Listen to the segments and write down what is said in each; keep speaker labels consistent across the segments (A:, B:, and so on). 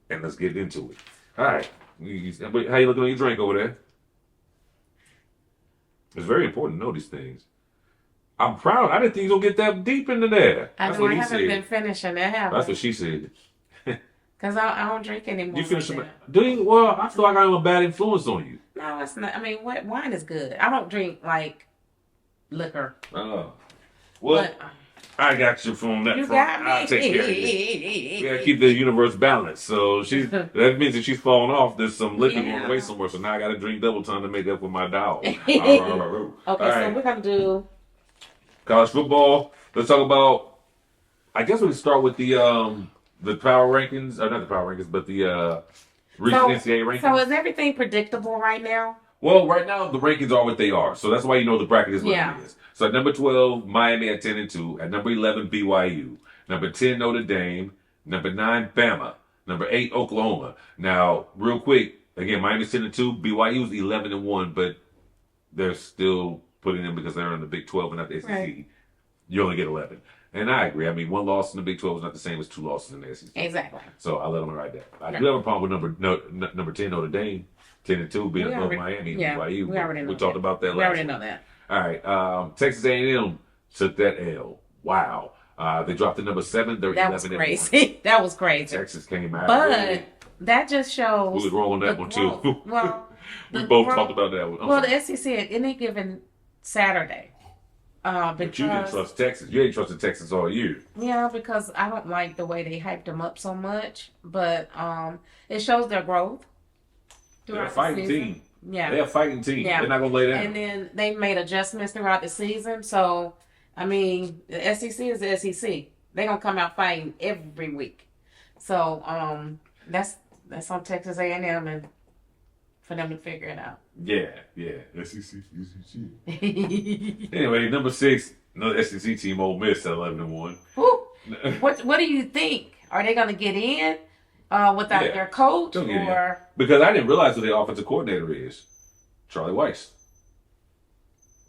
A: and let's get into it. All right. How you looking on your drink over there? It's very important to know these things. I'm proud. I didn't think you was gonna get that deep into there.
B: I
A: That's
B: know
A: what
B: I
A: he
B: haven't
A: said.
B: been finishing it, have
A: That's
B: I?
A: what she said.
B: Because I don't drink anymore.
A: You finished
B: like
A: some?
B: that.
A: Do you? Well, I feel like I'm a bad influence on you.
B: No, it's not. I mean, what wine is good. I don't drink like liquor.
A: Oh. Well,
B: But
A: I got you from that
B: you
A: front.
B: got
A: I'll take care of you. We gotta keep
B: me.
A: the universe balanced. So that means if she's falling off, there's some liquor going away
B: Yeah.
A: somewhere. So now I gotta drink double time to make up for my dog.
B: Okay,
A: All
B: so
A: right.
B: we're gonna do.
A: College football. Let's talk about. I guess we can start with the power rankings, or not the power rankings, but the recent
B: So,
A: NCAA rankings.
B: so is everything predictable right now?
A: Well, right now the rankings are what they are, so that's why you know the bracket is what
B: Yeah.
A: it is. So at number 12, Miami at 10-2. At number 11, BYU. Number 10, Notre Dame. Number 9, Bama. Number 8, Oklahoma. Now, real quick, again, Miami's 10-2. BYU's 11-1, but they're still putting them because they're in the Big 12 and not the SEC.
B: Right.
A: You only get 11. And I agree. I mean, one loss in the Big 12 is not the same as two losses in the SEC.
B: Exactly.
A: So I let them right there. I do have a problem with number 10, Notre Dame, 10-2 being above Miami and BYU.
B: We already know
A: We talked about that
B: We
A: last
B: already
A: week.
B: know that.
A: All right. Texas A&M took that L. Wow. They dropped to number 7. They're
B: That was
A: 11-1.
B: crazy. That was crazy.
A: Texas came out.
B: But that just shows.
A: We was wrong on that
B: the
A: one
B: growth.
A: too.
B: Well,
A: We
B: the
A: both
B: growth-
A: talked about that one. I'm
B: Well,
A: sorry.
B: the SEC at any given Saturday.
A: But you didn't
B: Because
A: trust Texas. You ain't trusted Texas all year.
B: yeah, because I don't like the way they hyped them up so much, but it shows their growth.
A: They're a
B: throughout the
A: fighting
B: season.
A: team.
B: Yeah.
A: They're a fighting team.
B: Yeah.
A: They're not gonna lay down.
B: And then they made adjustments throughout the season. So, I mean, the SEC is the SEC. They're gonna come out fighting every week. So, that's on Texas A&M and for them to figure it out.
A: Yeah. SEC. Anyway, number 6, another SEC team, Ole Miss at 11-1.
B: Whew. What do you think? Are they gonna get in without
A: Yeah.
B: their coach
A: They'll get in.
B: or?
A: Because I didn't realize who their offensive coordinator is. Charlie Weiss.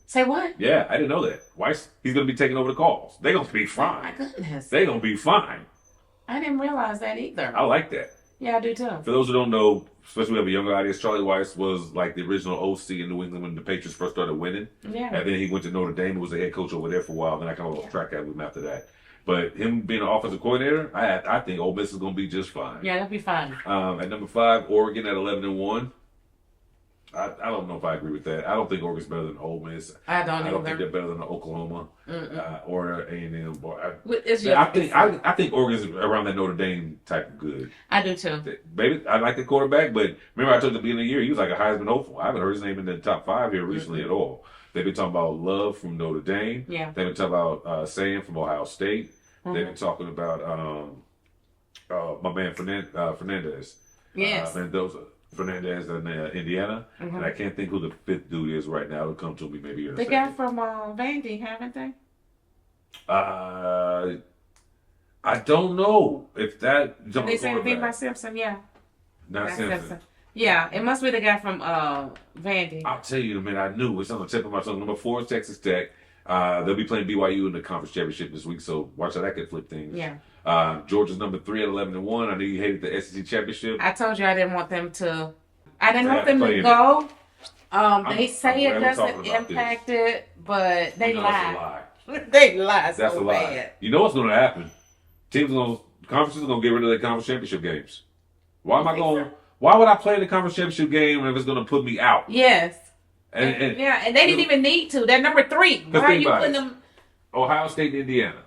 B: Say what?
A: Yeah, I didn't know that. Weiss, he's going to be taking over the calls. They're going to be
B: Oh my
A: fine.
B: goodness.
A: They're going to be fine.
B: I didn't realize that either.
A: I like that.
B: Yeah, I do too.
A: For those who don't know, especially we have a younger audience, Charlie Weiss was like the original OC in New England when the Patriots first started winning.
B: Yeah.
A: And then he went to Notre Dame and was the head coach over there for a while. Then I kind of lost track of him after that. But him being an offensive coordinator, I think Ole Miss is going to be just fine.
B: Yeah, that'll be fine.
A: At number 5, Oregon at 11-1. I don't know if I agree with that. I don't think Oregon's better than Ole Miss.
B: I don't
A: I don't think
B: either.
A: they're better than Oklahoma or A&M.
B: It's your
A: I think Oregon's around that Notre Dame type of good.
B: I do too.
A: Maybe I like the quarterback, but remember I told you at the beginning of the year he was like a Heisman hopeful. I haven't heard his name in the top 5 here recently at all. They've been talking about Love from Notre Dame.
B: Yeah.
A: They've been talking about Sam from Ohio State. They've been talking about my man Fernandez.
B: Yes.
A: Mendoza. Fernandez in Indiana. And I can't think who the 5th dude is right now. It'll come to me maybe in a
B: The
A: second.
B: guy from Vandy, haven't they?
A: I don't know if that.
B: They say Levi Simpson, yeah.
A: Not
B: That's
A: Simpson.
B: Yeah, it must be the guy from Vandy.
A: I'll tell you, man. I knew it's on the tip of my tongue. Number 4 is Texas Tech. They'll be playing BYU in the conference championship this week, so watch how that could flip things.
B: Yeah.
A: Georgia's number 3 at 11-1. I knew you hated the SEC championship.
B: I told you I didn't want them to. I didn't want
A: to
B: them
A: play
B: to
A: in
B: go. They
A: I'm
B: say
A: glad
B: it
A: we're
B: doesn't
A: talking about
B: impact it, but they
A: You know that's a
B: lie.
A: lie.
B: They lie
A: That's
B: so
A: a lie.
B: bad.
A: You know what's going to happen? Conferences are going to get rid of their conference championship games. Why am I going? Why would I play in the conference championship game if it's going to put me out?
B: Yes.
A: And
B: Yeah, and they didn't even need to. They're number 3. Why are
A: think
B: you
A: about
B: putting
A: it.
B: them?
A: Ohio State and Indiana,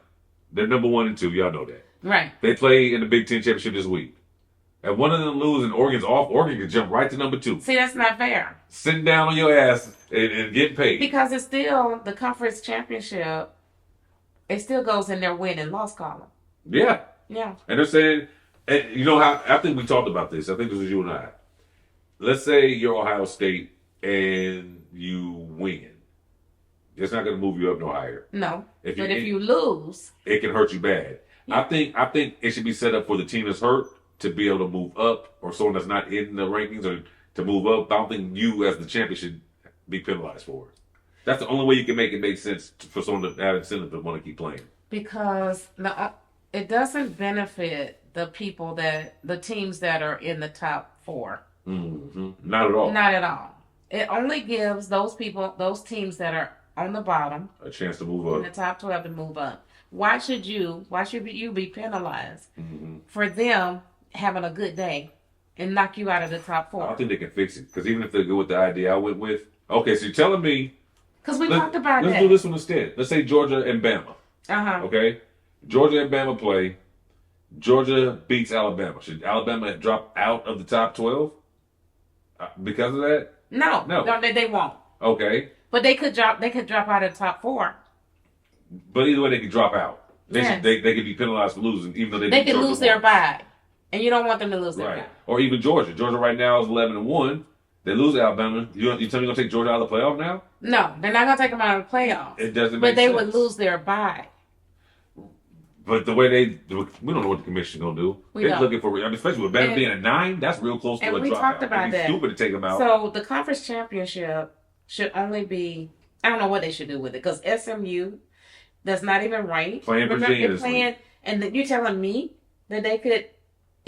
A: they're number 1 and 2. Y'all know that.
B: Right.
A: They play in the Big Ten championship this week. If one of them lose and Oregon's off, Oregon can jump right to number 2.
B: See, that's not fair.
A: Sitting down on your ass and getting paid.
B: Because it's still the conference championship. It still goes in their win and loss column.
A: Yeah.
B: Yeah.
A: And they're saying, and you know how, I think we talked about this. I think this was you and I. Let's say you're Ohio State and you win. It's not going to move you up no higher.
B: No.
A: If
B: But
A: you-
B: if you lose,
A: It can hurt you bad.
B: Yeah.
A: I think it should be set up for the team that's hurt to be able to move up, or someone that's not in the rankings or to move up. I don't think you as the champion should be penalized for it. That's the only way you can make it make sense for someone to have incentive to want to keep playing.
B: because It doesn't benefit the teams that are in the top 4.
A: Not at all.
B: Not at all. It only gives those teams that are on the bottom,
A: a chance to move
B: in the
A: up.
B: top 12 to move up. Why should you be penalized
A: Mm-hmm.
B: for them having a good day and knock you out of the top
A: I
B: 4?
A: don't think they can fix it because even if they go with the idea I went with, okay, so you're telling me
B: Because we talked about that.
A: let's do this one instead. Let's say Georgia and Bama.
B: Uh-huh.
A: Okay, Georgia and Bama play. Georgia beats Alabama. Should Alabama drop out of the top 12 because of that?
B: No, they won't.
A: Okay,
B: But they could drop out of the top 4.
A: but either way, they could drop out.
B: Yes.
A: They could be penalized for losing, even though
B: They could lose their bye, and you don't want them to lose their
A: right.
B: bye.
A: Or even Georgia. Georgia right now is 11-1. They lose to Alabama. You tell me you're gonna take Georgia out of the playoff now?
B: No, they're not gonna take them out of the playoffs.
A: It doesn't
B: But
A: make
B: they
A: sense.
B: would lose their bye.
A: But the way we don't know what the commission's gonna do. They're
B: don't.
A: looking for, especially with Bama being a 9, that's real close to
B: And
A: a
B: we
A: dropout.
B: talked about
A: It'd be
B: that.
A: stupid to take them out.
B: So the conference championship should only be, I don't know what they should do with it, because SMU does not even rank.
A: Playing
B: Remember,
A: Virginia
B: they're
A: this week.
B: playing, and you're telling me that they could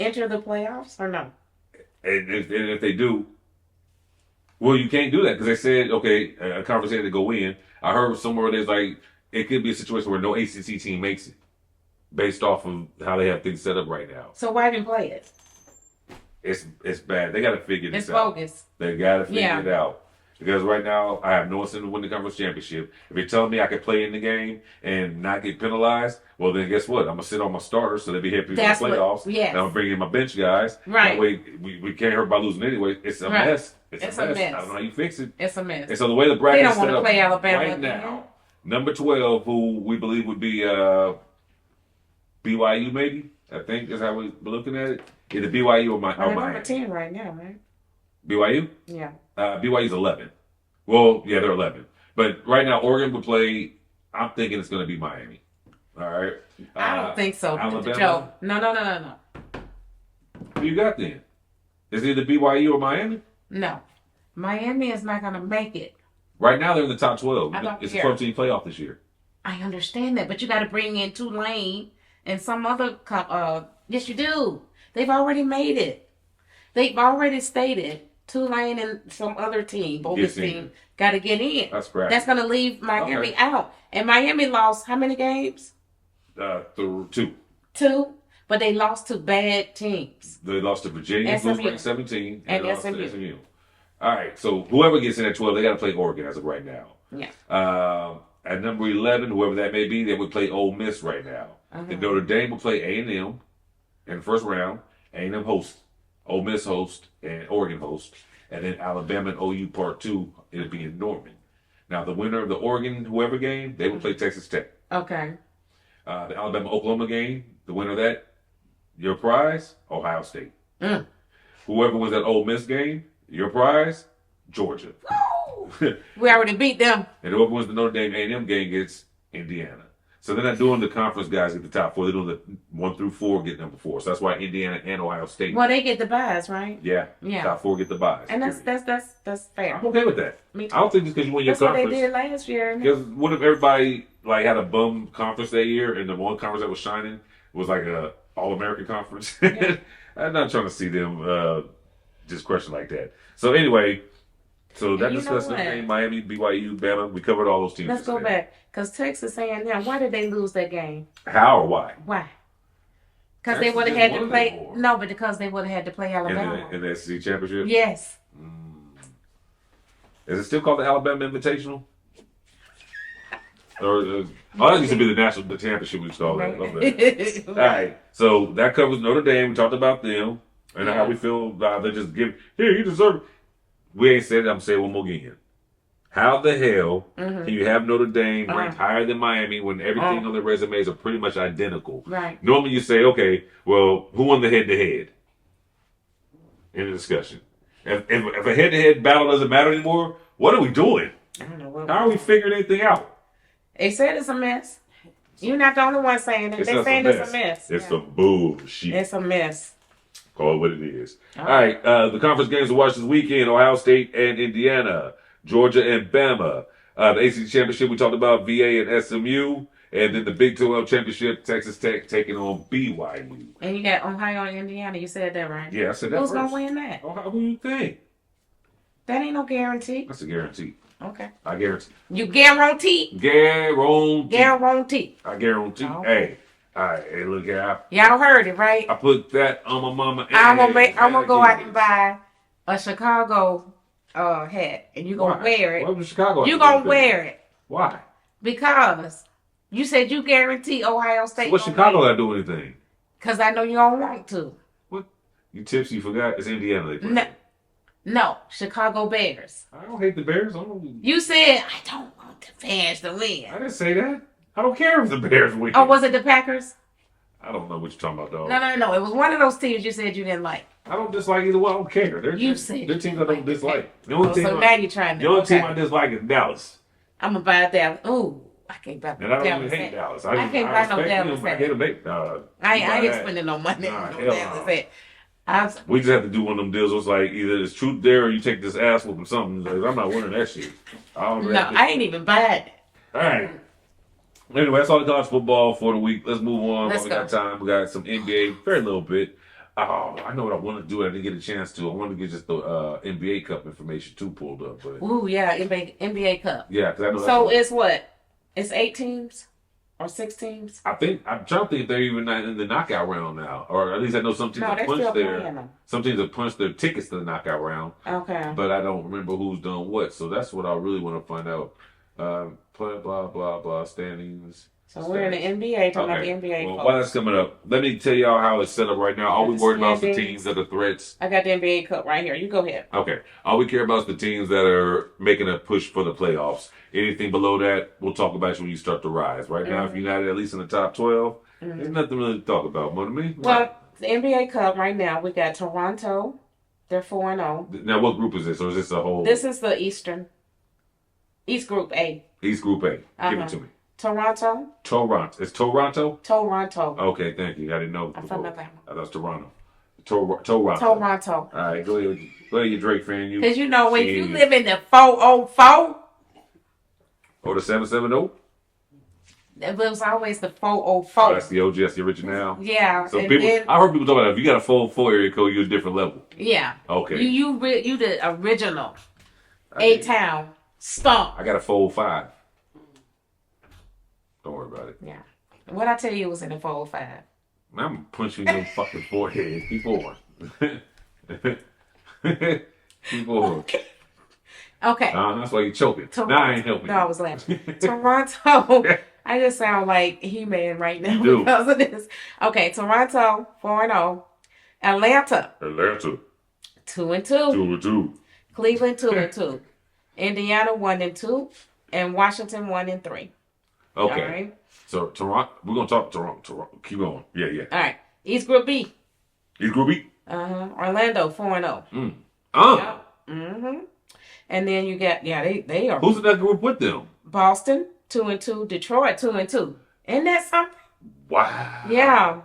B: enter the playoffs or no?
A: And if they do, well, you can't do that because they said, okay, a conference had to go in. I heard somewhere there's like, it could be a situation where no ACC team makes it based off of how they have things set up right now.
B: So why even play it?
A: It's bad. They got to figure this
B: It's
A: out.
B: bogus.
A: They got to figure
B: Yeah.
A: it out. Because right now, I have no incentive to win the conference championship. If you're telling me I could play in the game and not get penalized, well, then guess what? I'm going to sit on my starters so they'll be happy for the
B: That's what-
A: playoffs.
B: yes.
A: And I'm going to bring in my bench guys.
B: Right.
A: That way, we can't hurt by losing anyway. It's a
B: Right.
A: mess.
B: It's a mess.
A: I don't know how you fix it.
B: It's a mess.
A: And so the way the bracket
B: They
A: is
B: don't
A: set
B: wanna
A: up
B: play Alabama
A: right
B: again.
A: now, number 12, who we believe would be BYU maybe, I think is how we're looking at it. Either BYU or
B: Well, they're
A: Miami.
B: number 10 right now, right?
A: BYU?
B: Yeah.
A: BYU's 11. Well, yeah, they're 11. But right now, Oregon would play. I'm thinking it's going to be Miami. All right.
B: I don't think so,
A: Alabama?
B: Joe. No.
A: Who you got then? Is it either BYU or Miami?
B: No. Miami is not going to make it.
A: Right now, they're in the top 12.
B: I don't
A: It's
B: care.
A: a 12-team playoff this year.
B: I understand that, but you got to bring in Tulane and some other. Yes, you do. They've already made it. They've already stated Tulane and some other team, bogus
A: Gets in.
B: team, got to get in.
A: That's correct.
B: That's going to leave Miami
A: Okay.
B: out. And Miami lost how many games?
A: 2.
B: 2. But they lost to bad teams.
A: They lost to Virginia, who's
B: SMU.
A: ranked 17,
B: And
A: they lost
B: SMU.
A: to SMU. All right, so whoever gets in at 12, they got to play Oregon as of right now.
B: Yeah.
A: At number 11, whoever that may be, they would play Ole Miss right now. And Notre Dame will play A&M in the first round. A&M host, Ole Miss host, and Oregon host. And then Alabama and OU part 2, it'll be in Norman. Now, the winner of the Oregon whoever game, they will play Texas Tech.
B: Okay.
A: The Alabama-Oklahoma game, the winner of that, your prize, Ohio State. Whoever wins that Ole Miss game, your prize, Georgia.
B: We already beat them.
A: And whoever wins the Notre Dame A&M game gets Indiana. So they're not doing the conference guys get the top 4. They're doing the 1 through 4 get number 4. So that's why Indiana and Ohio State.
B: Well, they get the buys, right?
A: Yeah. Top 4 get the buys.
B: And that's fair.
A: I'm okay with that.
B: Me too.
A: I don't think just because you win your
B: That's what they
A: conference.
B: did last year.
A: Because what if everybody like had a bum conference that year, and the one conference that was shining was like a All-American conference?
B: Yeah.
A: I'm not trying to see them just crush it like that. So anyway, so that
B: And you know
A: discussed the
B: what?
A: game, Miami, BYU, Bama. We covered all those teams.
B: Let's go
A: yesterday.
B: back. Because Texas A&M, why did they lose that game?
A: How or why?
B: Why? Because they
A: Texas
B: would have
A: just
B: had to
A: won
B: play.
A: it more.
B: No, but because they would have had to play Alabama.
A: In the SEC championship?
B: Yes.
A: Is it still called the Alabama Invitational? Or that used to be the championship we used to call that. Love that. All right, so that covers Notre Dame. We talked about them and how we feel about they just give here you deserve it. We ain't said it. I'm saying one more again. How the hell can you have Notre Dame ranked higher than Miami when everything on their resumes are pretty much identical?
B: Right.
A: Normally you say, okay, well, who won the head-to-head in the discussion? If a head-to-head battle doesn't matter anymore, what are we doing?
B: I don't know what.
A: How are we figuring anything out?
B: They said it's a mess. You're not the only one saying it.
A: It's
B: They're
A: not
B: saying it's a mess.
A: It's some bullshit.
B: It's a mess.
A: Call it what it is.
B: All
A: All right. The conference games to watch this weekend: Ohio State and Indiana, Georgia and Bama. The ACC championship we talked about: VA and SMU, And then the Big 12 championship, Texas Tech taking on BYU.
B: And you got Ohio and Indiana. You said that right?
A: Yeah, I said that
B: Who's
A: first.
B: gonna win that?
A: Oh, who do you think?
B: That ain't no guarantee.
A: That's a guarantee.
B: Okay.
A: I guarantee.
B: You guarantee? Guarantee.
A: I guarantee.
B: Oh.
A: Hey, all right. Hey, look here.
B: Y'all heard it, right?
A: I put that on my mama.
B: I'm gonna go out and buy a Chicago hat, and you gonna wear it.
A: Why would Chicago?
B: You gonna wear it?
A: Why?
B: Because you said you guarantee Ohio State.
A: So what Chicago got to do anything?
B: Because I know you don't want to.
A: What? You tipsy? You forgot? It's Indiana. They play.
B: No, Chicago Bears.
A: I don't hate the Bears.
B: You said I don't want the Bears to win.
A: I didn't say that. I don't care if the Bears win.
B: Oh, was it the Packers?
A: I don't know what you're talking about, dog.
B: No. It was one of those teams you said you didn't like.
A: I don't dislike either one. I don't care. They're teams I don't dislike. The only team
B: now you're trying to.
A: The only team I dislike is Dallas.
B: I'm gonna buy Dallas. Ooh, I can't buy
A: And I don't
B: Dallas.
A: even hate Dallas.
B: I can't buy no Dallas.
A: I hate them.
B: I ain't spending no money on no Dallas.
A: We just have to do one of them deals. It's like either it's truth there or you take this ass whooping something. Like, I'm not winning that shit.
B: I ain't even buying it.
A: All right. Anyway, that's all the college football for the week. Let's move on.
B: Let's
A: we
B: go.
A: got time. We got some NBA, very little bit. Oh, I know what I want to do. I didn't get a chance to. I wanted to get just the NBA Cup information too pulled up. But
B: ooh, yeah, NBA Cup.
A: Yeah, because I know.
B: So it's what? It's 8 teams or 6 teams?
A: I'm trying to think if they're even not in the knockout round now, or at least I know some teams have punched some teams have punched their tickets to the knockout round.
B: Okay.
A: But I don't remember who's done what. So that's what I really want to find out. Blah blah blah standings.
B: So we're in the NBA talking about the NBA.
A: Well, while that's coming up, let me tell y'all how it's set up right now. All we worried about is the teams that are threats.
B: I got the NBA Cup right here. You go ahead.
A: Okay. All we care about is the teams that are making a push for the playoffs. Anything below that, we'll talk about you when you start to rise. Right now, if you're not at least in the top 12, there's nothing really to talk about. More than me.
B: Well, the NBA Cup right now, we got Toronto. They're 4-0.
A: Now, what group is this? Or is this a whole?
B: This is the East Group A.
A: East Group A. Give it to me.
B: Toronto.
A: It's Toronto?
B: Toronto.
A: Okay, thank you. I didn't know.
B: I'm from Alabama.
A: I thought it was Toronto. Toronto.
B: Toronto.
A: All right, go ahead, you Drake fan.
B: Because you know, when you live in the 404.
A: Or the 770?
B: It was always the 404.
A: Oh, that's the OG, that's the original.
B: Yeah.
A: So I heard people talk about if you got a 404 area code, you're a different level.
B: Yeah.
A: Okay.
B: You the original. A-Town. Stomp.
A: I got a 405. Don't worry about it.
B: Yeah. What I tell you was in the 405.
A: I'm gonna punch you in your fucking forehead. Keep on. Keep on.
B: Okay.
A: That's why you're choking. Now I ain't helping you.
B: No, I was laughing. Toronto. I just sound like He-Man right now because of this. Okay, Toronto 4-0. Atlanta 2-2.
A: 2-2.
B: Cleveland 2-2. Indiana 1-2. And Washington 1-3.
A: Okay.
B: All right.
A: So Toronto, we're gonna talk Toronto. Keep going. Yeah.
B: All right. East Group B.
A: East Group B.
B: Orlando 4-0.
A: Yeah.
B: And then you got they are.
A: Who's in that group with them?
B: Boston 2-2. Detroit 2-2. Isn't that something?
A: Wow.
B: Yeah.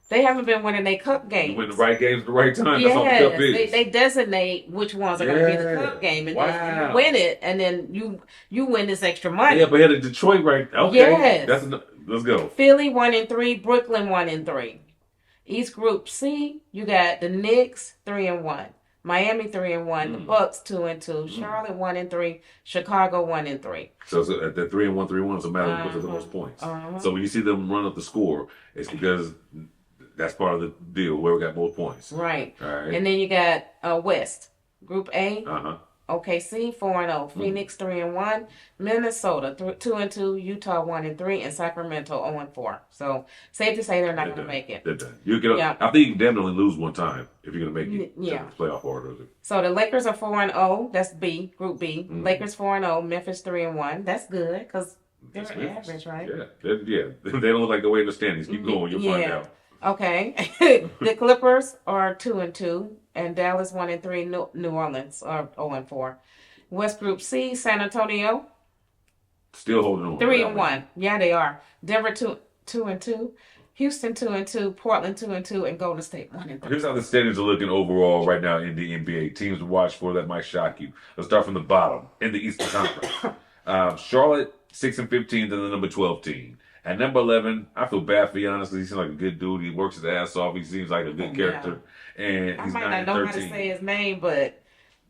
B: They haven't been winning their cup games.
A: You win the right games at the right time. That's all the cup is.
B: They designate which ones are going to be the cup game, and then you win it, and then you win this extra money.
A: Yeah, but here the Detroit right. Okay.
B: Yes.
A: Let's go.
B: Philly 1-3, Brooklyn 1-3. East Group C, you got the Knicks 3-1, Miami 3-1, the Bucks 2-2, Charlotte 1-3, Chicago 1-3.
A: So at the 3-1, 3-1, it's a matter of what's the most points. So when you see them run up the score, it's because that's part of the deal. Whoever got more points.
B: Right.
A: All right.
B: And then you got West Group A. OKC 4-0, Phoenix 3-1, Minnesota 2-2, Utah 1-3, and Sacramento 0-4. So safe to say they're not going to make it.
A: They're done. I think you can definitely lose one time if you're going to make it.
B: Yeah.
A: To the playoff order.
B: So the Lakers are 4-0. That's B, Group B. Lakers 4-0, Memphis 3-1. That's good because they're average, right?
A: Yeah. They don't look like they're way in the standings. Keep going. You'll find out.
B: Okay. The Clippers are 2-2. And Dallas 1-3, New Orleans are 0-4. West Group C, San Antonio
A: still holding on.
B: 3-1. Yeah, they are. Denver 2-2, Houston 2-2, Portland 2-2, and Golden State 1-3.
A: Here's how the standings are looking overall right now in the NBA. Teams to watch for that might shock you. Let's start from the bottom in the Eastern Conference. Charlotte 6-15, then the number 12 team. At number 11, I feel bad for you, honestly. He seems like a good dude. He works his ass off. He seems like a good character. And
B: I
A: he's
B: might
A: 9
B: not
A: and
B: know how to
A: 13.
B: say his name, but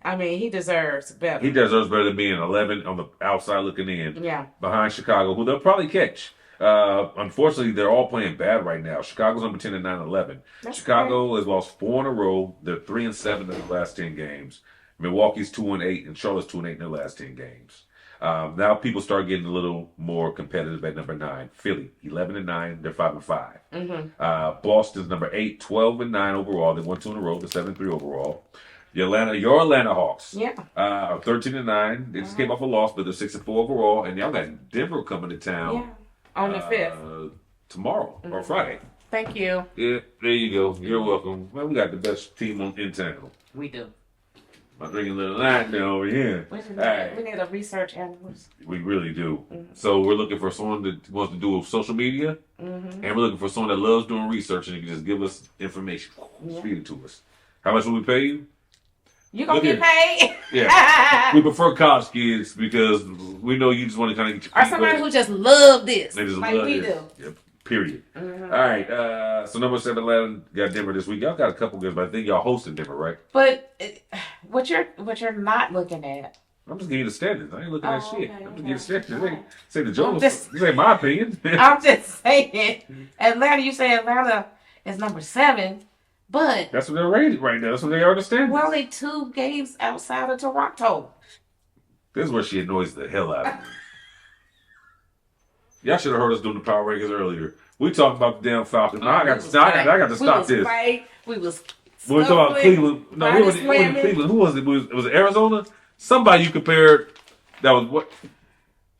B: I mean, he deserves better.
A: He deserves better than being 11 on the outside looking in.
B: Yeah.
A: Behind Chicago, who they'll probably catch. Unfortunately, they're all playing bad right now. Chicago's number 10 and 9-11. Chicago has lost 4 in a row. They're 3-7 in the last 10 games. Milwaukee's 2-8, and Charlotte's 2-8 in the last 10 games. Now people start getting a little more competitive at number 9. Philly, 11 and 9, they're 5-5. Boston's number 8, 12 and 9 overall. They won 2 in a row. They're 7-3 overall. Your Atlanta Hawks.
B: Yeah.
A: Are 13 and 9. They just came off a loss, but they're 6-4 overall. And y'all got Denver coming to town.
B: Yeah. On the 5th.
A: Tomorrow or Friday.
B: Thank you.
A: Yeah, there you go. You're welcome. Well, we got the best team in town.
B: We do.
A: I'm drinking a little line down over here.
B: We need a research analyst.
A: We really do. So we're looking for someone that wants to do social media, and we're looking for someone that loves doing research and you can just give us information, feed it to us. How much will we pay you?
B: You gonna get paid?
A: Yeah. We prefer college kids because we know you just want to kind of get your
B: or somebody who just love this,
A: they just
B: like
A: love
B: we
A: this.
B: do.
A: Yep. Period. All right. So number 7, Atlanta got Denver this week. Y'all got a couple games, but I think y'all hosting Denver, right?
B: But what you're not looking at.
A: I'm just giving you the standards. I ain't looking at shit.
B: Okay,
A: I'm just giving you the standards.
B: okay.
A: Say the Jones. This ain't my opinion.
B: I'm just saying, Atlanta. You say Atlanta is number 7, but
A: That's what they're rated right now. That's what they are the standards.
B: we're only 2 games outside of Toronto.
A: This is where she annoys the hell out of me. Y'all should have heard us doing the Power Rankings earlier. We talked about the damn Falcons. Now I got to stop this.
B: We was
A: When we talk about Cleveland. No, it wasn't Cleveland. Who was it? Was it Arizona? Somebody you compared. That was what?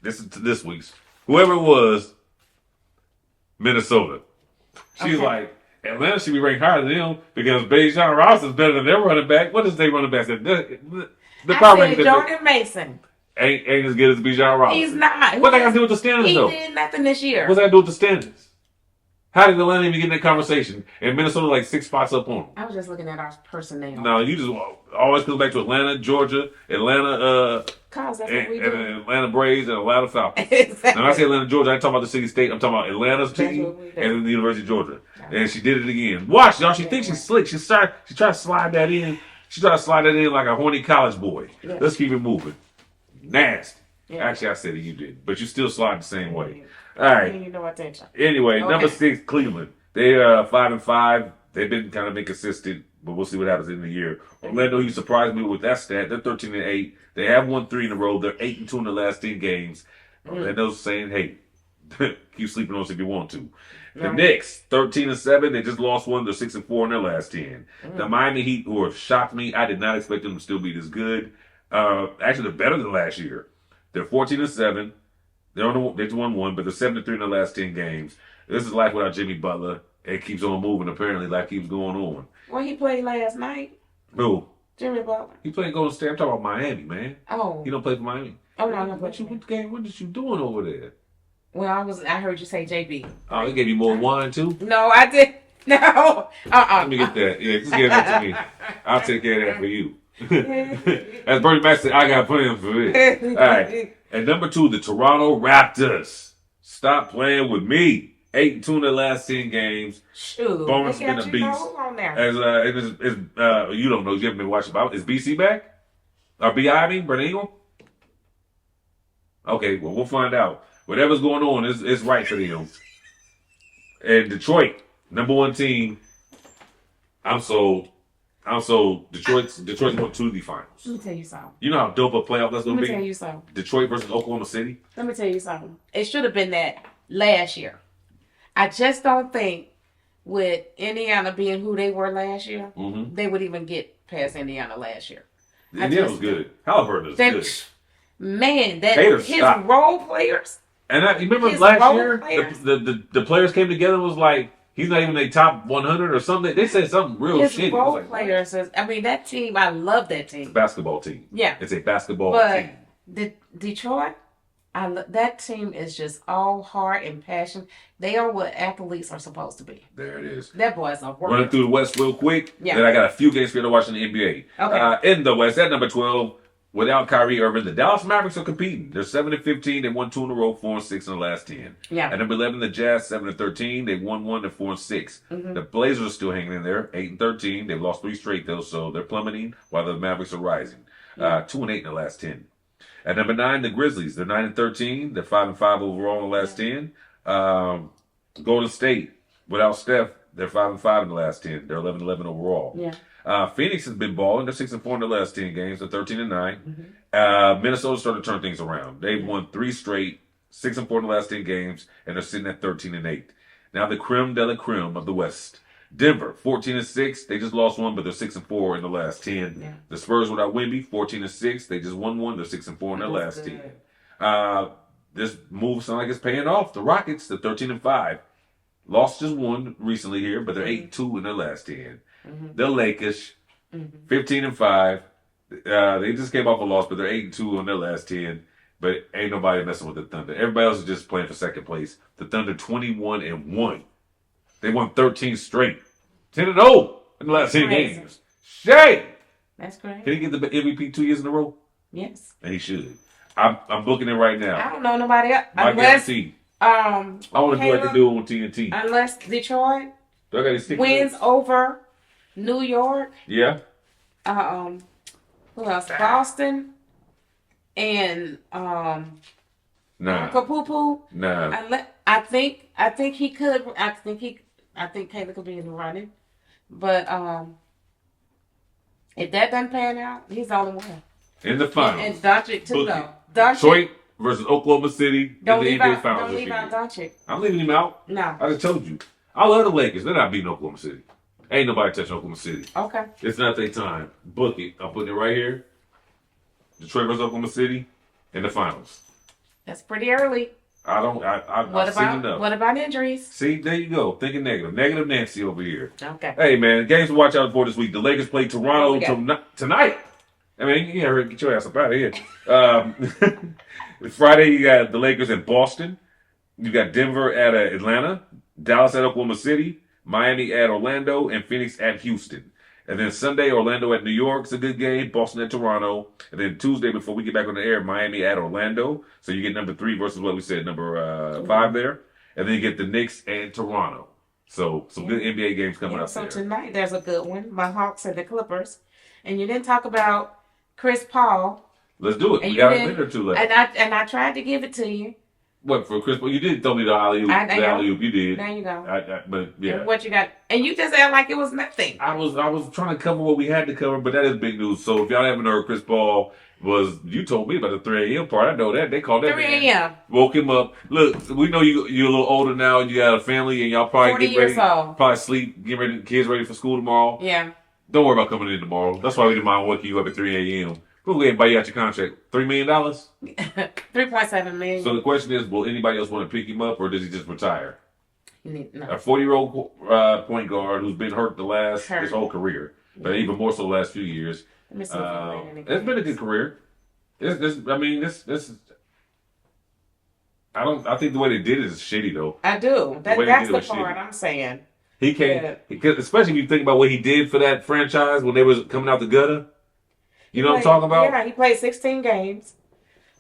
A: This is this week's. Whoever it was, Minnesota. She's like, Atlanta should be ranked higher than them because Bijan Ross is better than their running back. What is their running back? The Power Rankings.
B: Jordan Mason.
A: Ain't as good as Bijan Ross.
B: He's not.
A: What they got to do with the standards, though?
B: He did nothing this year.
A: What's that got to do with the standards? How did Atlanta even get in that conversation? And Minnesota like 6 spots up on them.
B: I was just looking at our personnel.
A: No, you just always comes back to Atlanta, Georgia, Atlanta,
B: Cause that's what we do.
A: and Atlanta Braves and Atlanta Falcons.
B: Exactly.
A: Now, when I say Atlanta, Georgia, I ain't talking about the city state. I'm talking about Atlanta's team
B: what we do.
A: and the University of Georgia. And she did it again. Watch, y'all. She thinks she's slick. She tried to slide that in. She tried to slide that in like a horny college boy.
B: Yeah.
A: Let's keep it moving. Nasty.
B: Yeah.
A: Actually, I said it. You did, but you still slide the same way. All right.
B: You know attention.
A: Anyway,
B: Okay.
A: number 6, Cleveland. They are 5-5. They've been kind of inconsistent, but we'll see what happens in the year. Orlando, you surprised me with that stat. They're 13-8. They have won 3 in a row. They're 8-2 in the last 10 games. Orlando's saying, "Hey, keep sleeping on us if you want to." The Knicks, 13-7. They just lost 1. They're 6-4 in their last 10. The Miami Heat, who have shocked me. I did not expect them to still be this good. Actually, they're better than last year. They're 14-7. They've won 1, but they're 7-3 in the last 10 games. This is life without Jimmy Butler. It keeps on moving, apparently. Life keeps going on.
B: Well, he played last night.
A: Who?
B: Jimmy Butler.
A: He playing Golden State. I'm talking about Miami, man.
B: Oh.
A: He don't play for Miami.
B: Oh, no,
A: What did you doing over there?
B: Well, I heard you say JB.
A: Oh, he gave you more wine, too?
B: No, I did. No.
A: Let me get that. Yeah, just give that to me. I'll take care of that for you. As Bernie Mac said, I got plans for this. All right. At number 2, the Toronto Raptors. Stop playing with me. 8-2 in the last 10 games.
B: Shoot.
A: Bonus been a beast.
B: On there.
A: As you don't know, you haven't been watching about. Is BC back? Or BI, I mean, Brent Ingram? Okay, well, we'll find out. Whatever's going on, it's right for them. And Detroit, number 1 team. I'm sold. Detroit's going to the finals.
B: Let me tell you something.
A: You know how dope a playoff that's going to be?
B: Let me tell you something.
A: Detroit versus Oklahoma City?
B: Let me tell you something. It should have been that last year. I just don't think with Indiana being who they were last year, they would even get past Indiana last year.
A: Indiana was good. Halliburton is good.
B: Man, his role players.
A: And you remember last year, the players came together and was like, he's not even a top 100 or something. They said something real shitty.
B: His role players, that team, I love that team.
A: It's a basketball team.
B: Yeah.
A: It's a basketball team.
B: But Detroit, that team is just all heart and passion. They are what athletes are supposed to be.
A: There it is.
B: That boy's a worker.
A: Running through the West real quick.
B: Yeah.
A: Then I got a few games for you to watch in the NBA.
B: Okay.
A: In the West, at number 12, without Kyrie Irving, the Dallas Mavericks are competing. They're 7-15. They won 2 in a row, 4-6 in the last 10.
B: Yeah.
A: At number 11, the Jazz 7-13. They won 1, they're 4-6.
B: Mm-hmm.
A: The Blazers are still hanging in there, 8-13. They've lost 3 straight though, so they're plummeting while the Mavericks are rising. 2-8 in the last 10. At number 9, the Grizzlies. They're 9-13. They're 5-5 overall in the last 10. Golden State, without Steph, they're 5-5 in the last 10. They're 11-11 overall.
B: Yeah.
A: Phoenix has been balling. They're 6-4 in the last 10 games. They're 13-9.
B: Mm-hmm.
A: Minnesota started to turn things around. They've won 3 straight, 6-4 in the last 10 games, and they're sitting at 13-8. Now the creme de la creme of the West. Denver, 14-6. They just lost 1, but they're 6-4 in the last 10.
B: Yeah.
A: The Spurs without Wemby, 14-6. They just won 1. They're 6-4 in their last 10. This move sounds like it's paying off. The Rockets, they're 13-5. Lost just 1 recently here, but they're 8-2 in their last 10.
B: Mm-hmm.
A: The Lakers,
B: Mm-hmm.
A: 15-5. They just came off a loss, but they're 8-2 in their last 10. But ain't nobody messing with the Thunder. Everybody else is just playing for second place. The Thunder 21-1. They won 13 straight. 10-0 in the last 10 games. Shame.
B: That's great.
A: Can he get the MVP 2 years in a row?
B: Yes.
A: And he should. I'm booking it right now.
B: I don't know nobody else.
A: My
B: Unless,
A: guarantee. I want to do like they do on TNT.
B: Unless Detroit
A: Do I got these stick
B: wins
A: notes?
B: over New York.
A: Yeah.
B: Who else? Boston and
A: Nah.
B: Acapulco.
A: Nah.
B: I think he could. I think Caleb could be in the running, but if that doesn't pan out, he's the only one.
A: In the finals.
B: And Doncic too,
A: Book
B: though.
A: it.
B: Doncic.
A: Detroit versus Oklahoma City
B: Don't
A: in the
B: leave
A: NBA
B: out.
A: finals
B: Don't
A: this
B: leave
A: year.
B: out Doncic.
A: I'm leaving him out.
B: No.
A: I just told you. I love the Lakers. They're not beating Oklahoma City. Ain't nobody touching Oklahoma City.
B: Okay.
A: It's not their time. Book it. I'm putting it right here. Detroit versus Oklahoma City in the finals.
B: That's pretty early.
A: I've seen enough.
B: What about injuries?
A: See, there you go. Thinking negative. Negative Nancy over here.
B: Okay.
A: Hey, man, games to watch out for this week. The Lakers play Toronto tonight. I mean, you gotta get your ass up out of here. Friday, you got the Lakers in Boston. You got Denver at Atlanta. Dallas at Oklahoma City. Miami at Orlando. And Phoenix at Houston. And then Sunday, Orlando at New York. It's a good game. Boston at Toronto. And then Tuesday, before we get back on the air, Miami at Orlando. So you get number 3 versus what we said, number 5 there. And then you get the Knicks and Toronto. So some good NBA games coming up
B: so
A: there.
B: tonight, there's a good one. My Hawks and the Clippers. And you didn't talk about Chris Paul.
A: Let's do it. We got a minute or two left.
B: And I tried to give it to you.
A: What, for Chris Paul? You did throw me the alley-oop. The alley-oop, you did.
B: There you go.
A: But, yeah.
B: And what you got? And you just act like it was nothing.
A: I was trying to cover what we had to cover, but that is big news. So if y'all haven't heard, Chris Paul you told me about the 3 a.m. part. I know that. They called that
B: 3
A: man.
B: a.m.
A: Woke him up. Look, we know you're a little older now and you got a family and y'all probably
B: 40
A: get ready.
B: years old.
A: Probably sleep, get ready, kids ready for school tomorrow.
B: Yeah.
A: Don't worry about coming in tomorrow. That's why we didn't mind waking you up at 3 a.m. We'll go ahead and buy you out your contract. $3 million?
B: 3.7 million.
A: So the question is, will anybody else want to pick him up or does he just retire?
B: No.
A: A 40-year-old point guard who's been hurt his whole career, but even more so the last few years.
B: Let me see if
A: It's been a good career. I think the way they did it is shitty though.
B: I do. That's the part I'm saying.
A: He can't, especially if you think about what he did for that franchise when they was coming out the gutter. You know what I'm talking about?
B: Yeah, he played 16 games.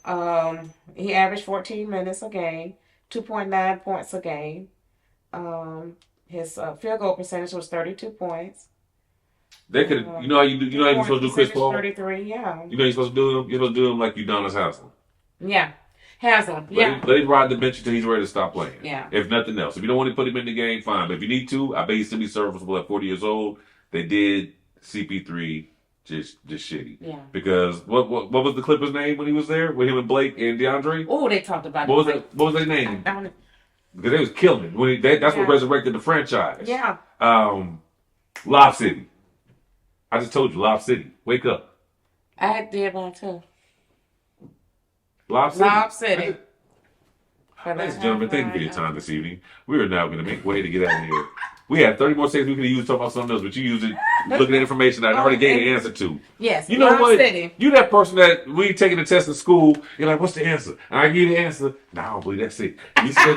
B: He averaged 14 minutes a game, 2.9 points a game. His field goal percentage was 32 points.
A: They could, you know how you're supposed to do Chris Paul?
B: 33, yeah.
A: You know you're supposed to do him? You're supposed to do him like Udonis Haslem.
B: Yeah. Haslem, yeah.
A: Let him ride the bench until he's ready to stop playing.
B: Yeah.
A: If nothing else. If you don't want to put him in the game, fine. But if you need to, I bet he's still be serviceable at 40 years old. They did CP3 just shitty.
B: Yeah.
A: Because what was the Clippers' name when he was there? With him and Blake and DeAndre?
B: Oh, they talked about
A: What was their name? Because they was killing it. That's what resurrected the franchise.
B: Yeah.
A: Lob City. I just told you, Lob City. Wake up.
B: I did one too.
A: Lob City.
B: Lob City.
A: Ladies and gentlemen, thank you for your time this evening. We are now going to make way to get out of here. We had 30 more seconds we could have used to talk about something else, but you used it looking at information I already gave the answer to.
B: Yes.
A: You know
B: Lob
A: what?
B: City.
A: You that person that we taking a test in school, you're like, what's the answer? And I give you the answer. No, I don't believe that's it. You said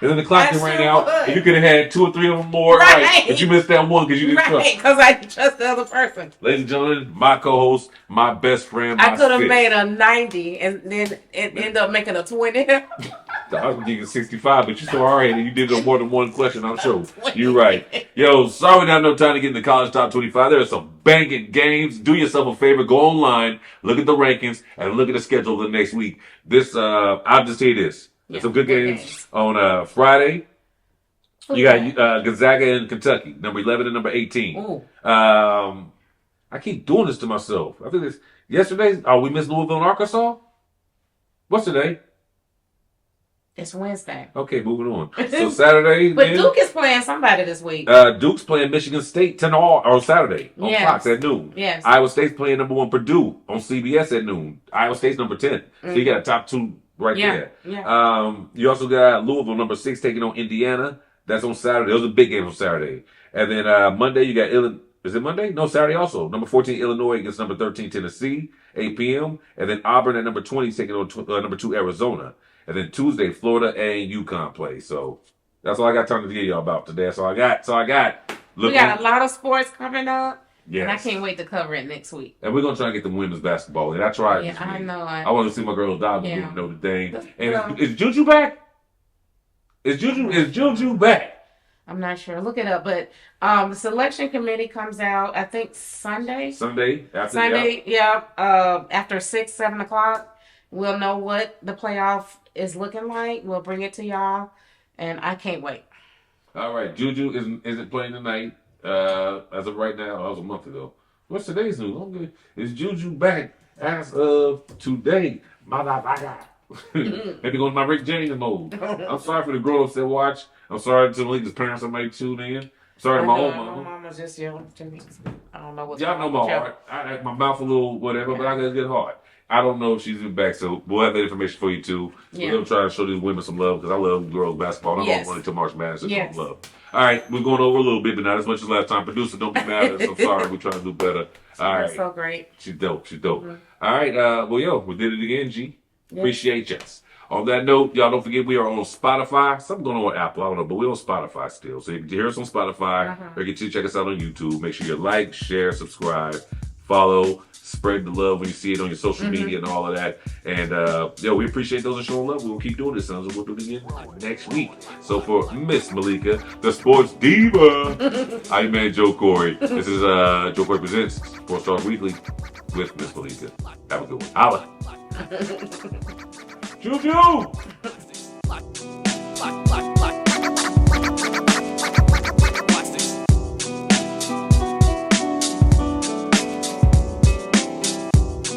A: and then the clock
B: I
A: ran
B: sure
A: out,
B: would.
A: and you could have had 2 or 3 of them more right, but you missed that one because you didn't trust.
B: Right, because I didn't trust the other person.
A: Ladies and gentlemen, my co-host, my best friend,
B: I
A: my
B: could have
A: sis.
B: made a 90 and then it ended up making a 20.
A: I was gonna give you 65, but you so hard and you did go more than one question, I'm sure. You're right. Yo, sorry we don't have no time to get in the college top 25. There are some banging games. Do yourself a favor, go online, look at the rankings, and look at the schedule of the next week. This, I'll just tell you this. There's some good games on Friday. You got Gonzaga and Kentucky, number 11 and number 18. I keep doing this to myself. I think it's yesterday. Oh, we missed Louisville and Arkansas? What's today?
B: It's Wednesday.
A: Okay, moving on. So Saturday.
B: But Duke is playing somebody this week.
A: Duke's playing Michigan State 10 on Saturday on Fox at noon.
B: Yes.
A: Iowa State's playing number 1 Purdue on CBS at noon. Iowa State's number 10. So you got a top 2 right there.
B: Yeah.
A: You also got Louisville number 6 taking on Indiana. That's on Saturday. Those are big games on Saturday. And then Monday you got Illinois. Is it Monday? No, Saturday also. Number 14 Illinois against number 13 Tennessee, 8 p.m. And then Auburn at number 20 taking on number 2 Arizona. And then Tuesday, Florida and UConn play. So that's all I got time to give y'all about today. That's all I got.
B: We got a lot of sports coming up.
A: Yes.
B: And I can't wait to cover it next week.
A: And we're going to try and get the women's basketball. And I tried this week.
B: I know.
A: I want to see my girls dive in Notre Dame. And
B: Well,
A: is Juju back? Is Juju back?
B: I'm not sure. Look it up. But the selection committee comes out, I think, Sunday. After 6, 7 o'clock. We'll know what the playoff is looking like. We'll bring it to y'all. And I can't wait.
A: All right. Juju isn't playing tonight. As of right now, that was a month ago. What's today's news? Okay. Is Juju back as of today? Motherfucker. Maybe go to my Rick James mode. I'm sorry for the grown-ups that watch. I'm sorry to Malikah's parents that might tune in. Sorry to my own mama.
B: My mama's just yelling to me. I don't know what's
A: Y'all know my heart. I my mouth a little whatever, but I got a good heart. I don't know if she's been back, so we'll have that information for you too. We're gonna try to show these women some love because I love girls basketball. I'm not running to March Madness and some love. All right, we're going over a little bit, but not as much as last time. Producer, don't be mad at us. I'm sorry. We're trying to do better. All right.
B: So great.
A: She's dope. All right. Well, we did it again, G. Yes. Appreciate you. On that note, y'all don't forget we are on Spotify. Something going on with Apple, I don't know, but we're on Spotify still. So you can hear us on Spotify or get you to check us out on YouTube. Make sure you like, share, subscribe, follow, spread the love when you see it on your social media and all of that. And we appreciate those that showing love. We'll keep doing this, and we'll do it again next week. So for Miss Malikah, the sports diva, I'm man Joe Corey. This is Joe Corey Presents Sports Talk Weekly with Miss Malikah. Have a good one. Holla. Choo choo!